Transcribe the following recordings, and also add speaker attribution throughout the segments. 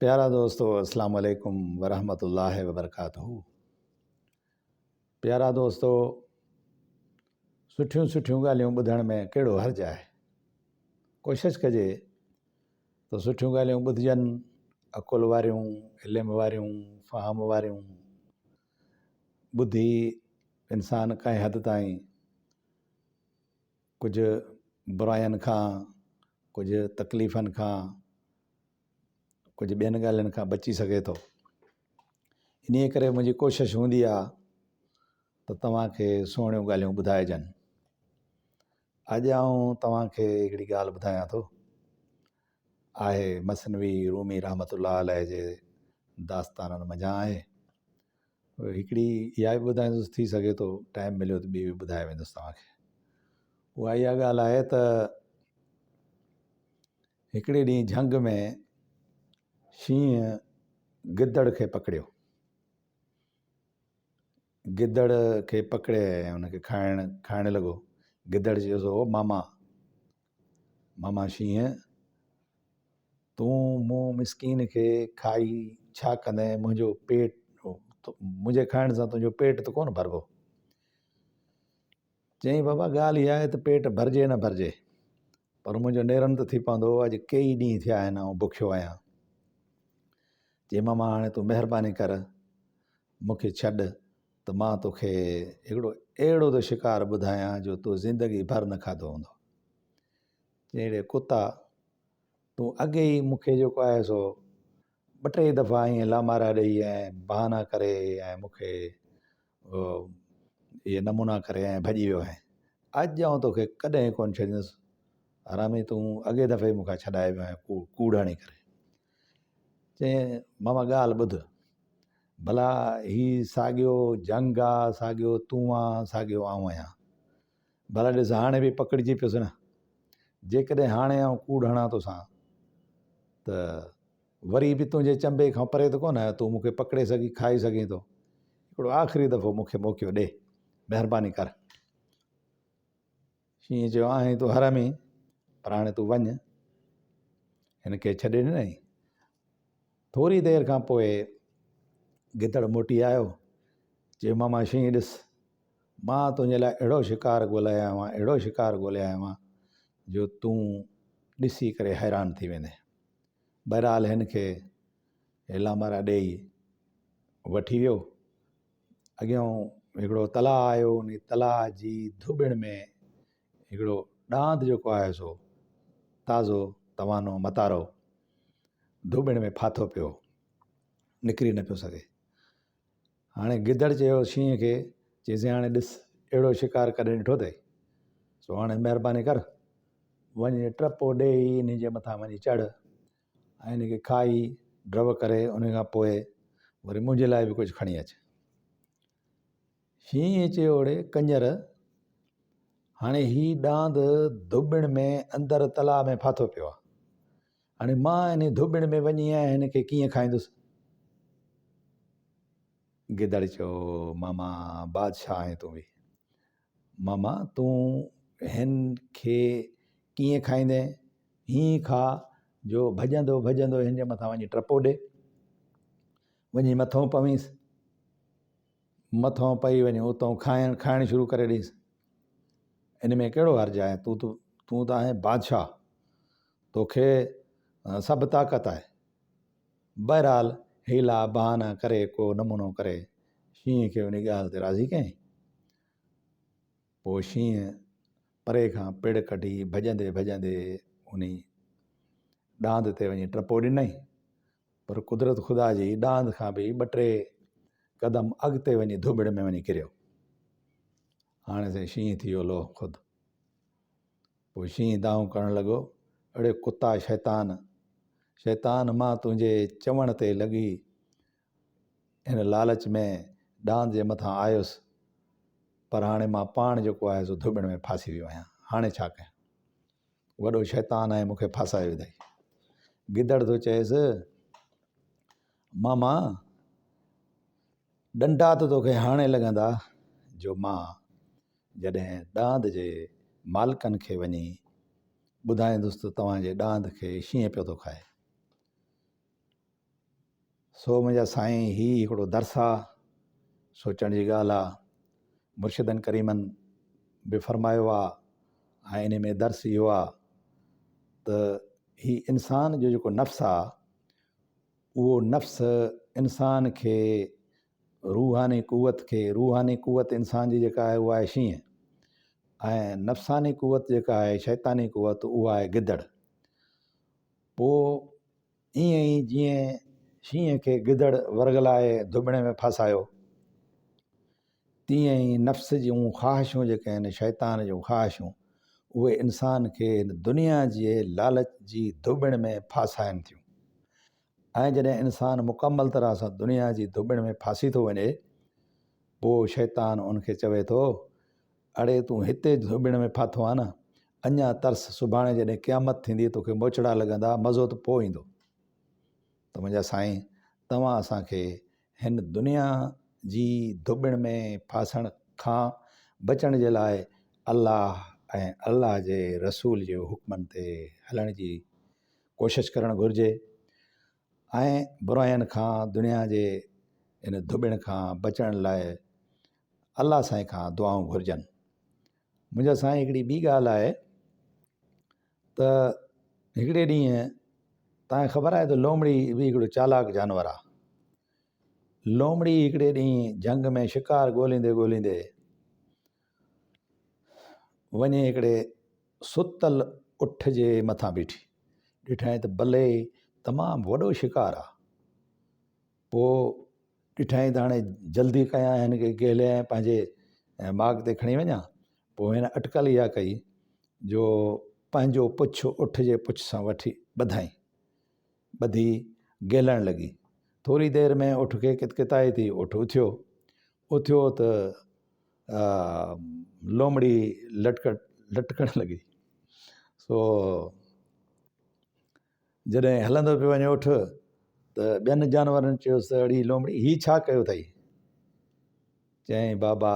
Speaker 1: प्यारा दोस्तों, अस्सलाम वालेकुम वरहमतुल्लाहि वबरकातुहू। प्यारा दोस्तों, सुठियूं सुठियूं ॻाल्हियूं ॿुधण में कहिड़ो हर्ज आहे। कोशिशि कजे त सुठियूं ॻाल्हियूं ॿुधिजनि, अकुल वारियूं, इल्म वारियूं, फ़हम वारियूं। ॿुधी इंसान कंहिं हद ताईं कुझु बुराइनि खां, कुझु तकलीफ़नि खां, कुझु ॿियनि ॻाल्हियुनि खां बची सघे थो। इन करे मुंहिंजी कोशिशि हूंदी आहे त तव्हांखे सुहिणियूं ॻाल्हियूं ॿुधाइजनि। अॼु आउं तव्हांखे हिकिड़ी ॻाल्हि ॿुधायां थो। आहे मसनवी रूमी रहमतुल्लाह अलैह जे दास्ताननि मञा आहे। हिकिड़ी इहा बि ॿुधाईंदुसि, थी सघे थो टाइम मिलियो त ॿी बि ॿुधाए वेंदुसि तव्हांखे। उहा इहा ॻाल्हि आहे त हिकिड़े ॾींहुं झंग में शींहं गिदड़ खे पकड़ियो। गिदड़ खे पकड़े ऐं हुनखे खाइण लॻो। गिदड़ चयोसि, ओ मामा मामा शींहं, तूं मूं मिसकीन खे खाई छा कंदे? मुंहिंजो पेट, मुंहिंजे खाइण सां तुंहिंजो पेट त कोन भरिबो। चईं, बाबा ॻाल्हि इहा आहे त पेट भरिजे न भरिजे, पर मुंहिंजो नेरनि त थी पवंदो। अॼु कई ॾींहं थिया आहिनि ऐं बुखियो आहियां। चई, मामा हाणे तूं महिरबानी कर, मूंखे छॾ त मां तोखे हिकिड़ो अहिड़ो त शिकार ॿुधायां जो तूं ज़िंदगी भर न खाधो हूंदो। चई, रे कुता, तूं अॻे ई मूंखे जेको आहे सो 2-3 दफ़ा ईअं लामारा ॾेई ऐं बहाना करे ऐं मूंखे इहे नमूना करे ऐं भॼी वियो आहे। अॼु आउं तोखे कॾहिं कोन छॾींदुसि। हरामी, तूं अॻे दफ़े ई मूंखां छॾाए वियो आहे कूड़ हणी करे। चई, मामा ॻाल्हि ॿुध, भला ही साॻियो जंग आहे, साॻियो तूं आहे, साॻियो आउं आहियां। भला ॾिस, हाणे बि पकड़िजी पियुसि न। जेकॾहिं हाणे आउं कूड़ हणां तोसां त वरी बि तुंहिंजे चंबे खां परे त कोन आहे, तूं मूंखे पकड़े सघी खाई सघीं थो। हिकिड़ो आख़िरी दफ़ो मूंखे मौक़ो ॾे, महिरबानी कर। शींहं चयो, आहीं तूं हरामी, पर हाणे तूं वञ। हिनखे छॾे ॾिनई। थोरी देरि खां पोइ गिदड़ मोटी आयो। चयो, मामा शींहं ॾिस, मां तुंहिंजे लाइ अहिड़ो शिकार ॻोल्हे आयो आहियां, अहिड़ो शिकार ॻोल्हे आयो आहियां जो तूं ॾिसी करे हैरान थी वेंदे। बहरहाल हिन खे लामारा ॾेई वठी वियो। अॻियां हिकिड़ो तलाउ आयो। उन तलाउ जी धुॿिण में हिकिड़ो ॾांद जेको आहे सो ताज़ो तवानो मतारो धुॿिण में फाथो पियो, निकिरी न पियो सघे। हाणे गिदड़ चयो शींहं खे, चइसि, हाणे ॾिस, अहिड़ो शिकार कॾहिं ॾिठो अथई? सो हाणे महिरबानी कर, वञी टपो ॾेई इन जे मथां वञी चढ़ ऐं हिनखे खाई ड्रव करे उन खां पोइ वरी मुंहिंजे लाइ बि कुझु खणी अचु। शींहं चयो, ओड़े कंजर, हाणे ही ॾांद धुॿिण में अंदरि तलाउ में फाथो पियो आहे। हाणे मां इन धुॿिण में वञी ऐं हिनखे कीअं खाईंदुसि? गिदड़ चयो, मामा बादशाह आहीं तूं बि। मामा तूं हिन खे कीअं खाईंदे? हीअं खा जो भॼंदो भॼंदो हिन जे मथां वञी टपो ॾे, वञी मथां पवीसि, मथां पई वञी उतां खाइण शुरू करे ॾींसि। इन में कहिड़ो हर्ज आहे? तूं त आहे बादशाह, तोखे सभु ताक़त आहे। बहरहाल हीला बहाना करे, को नमूनो करे शींहं खे उन ॻाल्हि ते राज़ी कयईं। पोइ शींहं परे खां पिड़ कढी भॼंदे भॼंदे उन ॾांद ते वञी टपो ॾिनई। पर कुदरत ख़ुदा जी, ॾांद खां बि 2-3 क़दम अॻिते वञी धुॿिण में वञी किरियो। हाणे से शींहं थी वियो लो ख़ुदि। पोइ शींहं दाऊं करणु लॻो, अड़े कुता शैतान, मां तुंहिंजे चवण ते लॻी हिन लालच में ॾांद जे मथां आयुसि, पर हाणे मां पाण जेको आहे सो धुॿिण में फासी वियो आहियां। हाणे छा कयां? वॾो शैतान आहे, मूंखे फासाए विधई। गिदड़ थो चएसि, मामा ॾंडा त तोखे हाणे लॻंदा जो मां जॾहिं ॾांद जे मालिकनि खे वञी ॿुधाईंदुसि त तव्हांजे ॾांद खे शींहं पियो थो खाए। सो मुंहिंजा साईं ही हिकिड़ो दर्स आहे, सोचण जी ॻाल्हि आहे। मुर्शिदनि करीमनि बि फरमायो आहे ऐं इन में दर्स इहो आहे त ही इंसान जो जेको नफ़्स आहे उहो नफ़्स इंसान खे रूहानी क़ुवत इंसान जी जेका आहे उहा आहे शींहं, ऐं नफ़्सानी क़ुवत जेका आहे शैतानी क़ुवत उहा आहे गिदड़। पोइ ईअं ई जीअं शींहं खे गिदड़ वरगलाए धुबणे में फासायो, तीअं ई नफ़्स जूं ख़्वाहिशूं जेके आहिनि, शैतान जूं ख़्वाहिशूं, उहे इंसान खे दुनिया जे लालच जी धुबण में फासाइनि थियूं। ऐं जॾहिं इंसान मुकमल तरह सां दुनिया जी धुबण में फासी थो वञे, पोइ शैतान उनखे चवे थो, अड़े तूं हिते धुबण में फाथो आहे न, अञा तरस, सुभाणे जॾहिं क़यामत थींदी तोखे मोचड़ा लॻंदा, मज़ो त पोइ ईंदो। त मुंहिंजा साईं, तव्हां असांखे हिन दुनिया जी धुबण में फासण खां बचण जे लाइ अल्लाह ऐं अल्लाह जे रसूल जे हुकमनि ते हलण जी कोशिशि करणु घुरिजे, ऐं बुराइनि खां, दुनिया जे इन धुबण खां बचण लाइ अल्लाह साईं खां दुआऊं घुरिजनि। मुंहिंजा साईं, हिकिड़ी ॿी ॻाल्हि आहे त हिकिड़े ॾींहुं तव्हांखे ख़बर आहे त लोमड़ी बि हिकिड़ो चालाक जानवर आहे। लोमड़ी हिकिड़े ॾींहुं झंग में शिकार ॻोल्हींदे ॻोल्हींदे वञे हिकिड़े सुतल उठ जे मथां बीठी, ॾिठई त भले तमामु वॾो शिकार आहे। पोइ ॾिठई त हाणे जल्दी कयां, हिन खे गेलियां पंहिंजे बाग़ ते खणी वञा। पोइ हिन अटकल इहा कई जो पंहिंजो पुछ उठ जे पुछ सां वठी ॿधी गेलण लॻी। थोरी देरि में उठ खे कितकिताई थी, उठ उथियो त लोमड़ी लटकण लॻी। सो जॾहिं हलंदो पियो वञे उठ, त ॿियनि जानवरनि चयोसि, अड़ी लोमड़ी ही छा कयो अथई? चयईं, बाबा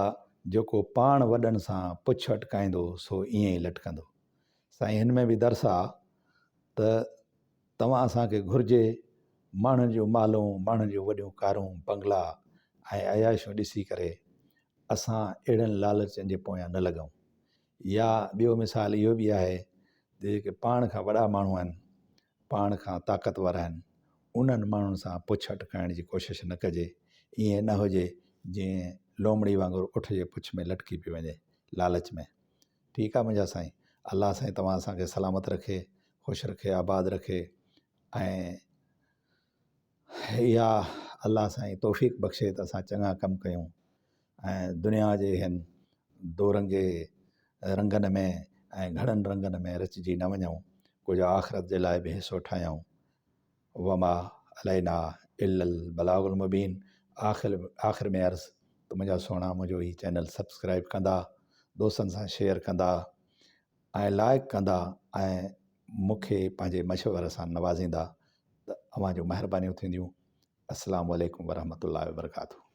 Speaker 1: जेको पाण वॾनि सां पुछ अटकाईंदो सो ईअं ई लटकंदो। साईं, हिन में बि दर्स आहे त तव्हां असांखे घुरिजे माण्हुनि जूं मालूं, माण्हुनि जूं वॾियूं कारूं, बंगला ऐं अयाशूं ॾिसी करे असां अहिड़नि लालचनि जे पोयां न लॻूं। या ॿियो मिसाल इहो बि आहे, जेके पाण खां वॾा माण्हू आहिनि, पाण खां ताक़तवर आहिनि, उन्हनि माण्हुनि सां पुछ अटकाइण जी कोशिशि न कजे। ईअं न हुजे जीअं लोमड़ी वांगुरु उठ जे पुछ में लटकी पई वञे लालच में। ठीकु आहे मुंहिंजा साईं, अल्लाह साईं तव्हां असांखे सलामत रखे, ख़ुशि रखे, आबाद रखे, ऐं इहा अल्लाह साईं तौफ़ीक़ बख़्शे त असां चङा कमु कयूं ऐं दुनिया जे हिन दोरंगे रंगनि में ऐं घणनि रंगनि में रचिजी न वञूं, कुझु आख़िरत जे लाइ बि हिसो ठाहियूं। वमा अलैना इल्लल बलागुल मुबीन। आख़िर में अर्ज़ त मुंहिंजा सुहिणा, मुंहिंजो ही चैनल सब्सक्राइब कंदा, दोस्तनि सां शेयर कंदा ऐं लाइक कंदा ऐं मूंखे पंहिंजे मशवरे सां नवाज़ींदा त अव्हां जूं महिरबानियूं थींदियूं। अस्सलामु अलैकुम वरहमतुल्लाहि वबरकातुहू।